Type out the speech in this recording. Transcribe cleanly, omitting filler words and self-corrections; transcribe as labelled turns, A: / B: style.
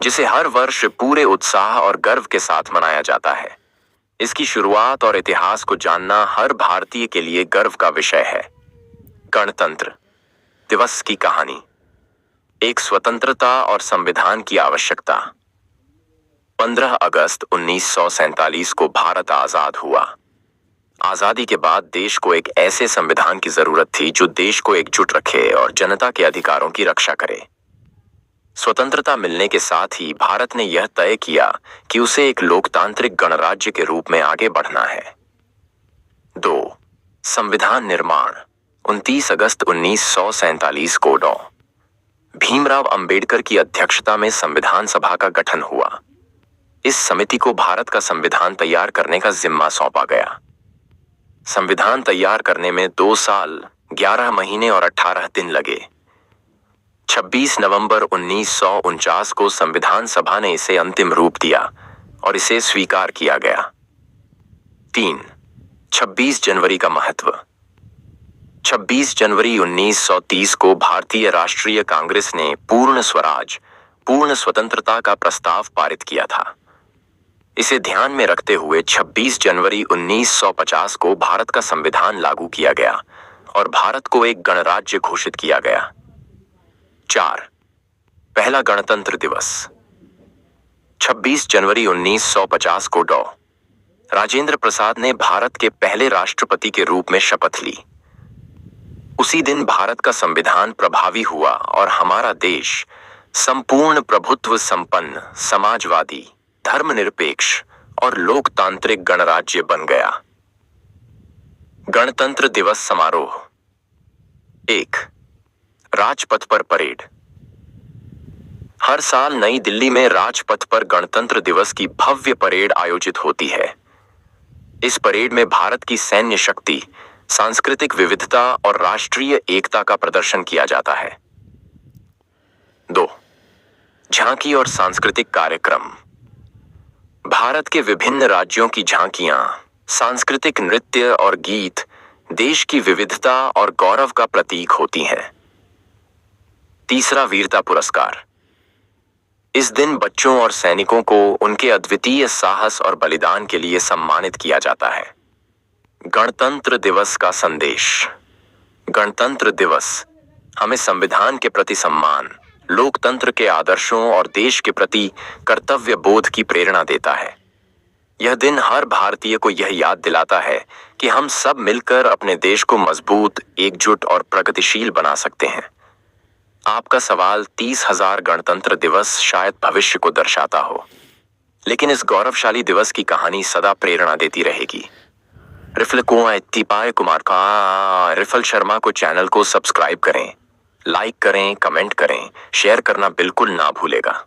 A: जिसे हर वर्ष पूरे उत्साह और गर्व के साथ मनाया जाता है। इसकी शुरुआत और इतिहास को जानना हर भारतीय के लिए गर्व का विषय है। गणतंत्र दिवस की कहानी। एक स्वतंत्रता और संविधान की आवश्यकता। 15 अगस्त 1947 को भारत आजाद हुआ। आजादी के बाद देश को एक ऐसे संविधान की जरूरत थी जो देश को एकजुट रखे और जनता के अधिकारों की रक्षा करे। स्वतंत्रता मिलने के साथ ही भारत ने यह तय किया कि उसे एक लोकतांत्रिक गणराज्य के रूप में आगे बढ़ना है। 2. संविधान निर्माण। 29 अगस्त 1947 को डॉ. भीमराव अंबेडकर की अध्यक्षता में संविधान सभा का गठन हुआ। इस समिति को भारत का संविधान तैयार करने का जिम्मा सौंपा गया। संविधान तैयार करने में 2 साल, 11 महीने और 18 दिन लगे। 26 नवंबर 1949 को संविधान सभा ने इसे अंतिम रूप दिया और इसे स्वीकार किया गया। 3. 26 जनवरी का महत्व। 26 जनवरी 1930 को भारतीय राष्ट्रीय कांग्रेस ने पूर्ण स्वराज, पूर्ण स्वतंत्रता का प्रस्ताव पारित किया था। इसे ध्यान में रखते हुए 26 जनवरी 1950 को भारत का संविधान लागू किया गया और भारत को एक गणराज्य घोषित किया गया। 4. पहला गणतंत्र दिवस। 26 जनवरी 1950 को डॉ. राजेंद्र प्रसाद ने भारत के पहले राष्ट्रपति के रूप में शपथ ली। उसी दिन भारत का संविधान प्रभावी हुआ और हमारा देश संपूर्ण प्रभुत्व संपन्न, समाजवादी, धर्मनिरपेक्ष और लोकतांत्रिक गणराज्य बन गया। गणतंत्र दिवस समारोह। 1. राजपथ पर परेड। हर साल नई दिल्ली में राजपथ पर गणतंत्र दिवस की भव्य परेड आयोजित होती है। इस परेड में भारत की सैन्य शक्ति, सांस्कृतिक विविधता और राष्ट्रीय एकता का प्रदर्शन किया जाता है। 2. झांकी और सांस्कृतिक कार्यक्रम। भारत के विभिन्न राज्यों की झांकियां, सांस्कृतिक नृत्य और गीत देश की विविधता और गौरव का प्रतीक होती हैं। 3. वीरता पुरस्कार। इस दिन बच्चों और सैनिकों को उनके अद्वितीय साहस और बलिदान के लिए सम्मानित किया जाता है। गणतंत्र दिवस का संदेश। गणतंत्र दिवस हमें संविधान के प्रति सम्मान, लोकतंत्र के आदर्शों और देश के प्रति कर्तव्य बोध की प्रेरणा देता है। यह दिन हर भारतीय को यह याद दिलाता है कि हम सब मिलकर अपने देश को मजबूत, एकजुट और प्रगतिशील बना सकते हैं। आपका सवाल 30,000 गणतंत्र दिवस शायद भविष्य को दर्शाता हो, लेकिन इस गौरवशाली दिवस की कहानी सदा प्रेरणा देती रहेगी। रिफल शर्मा को चैनल को सब्सक्राइब करें, लाइक करें, कमेंट करें, शेयर करना बिल्कुल ना भूलेगा।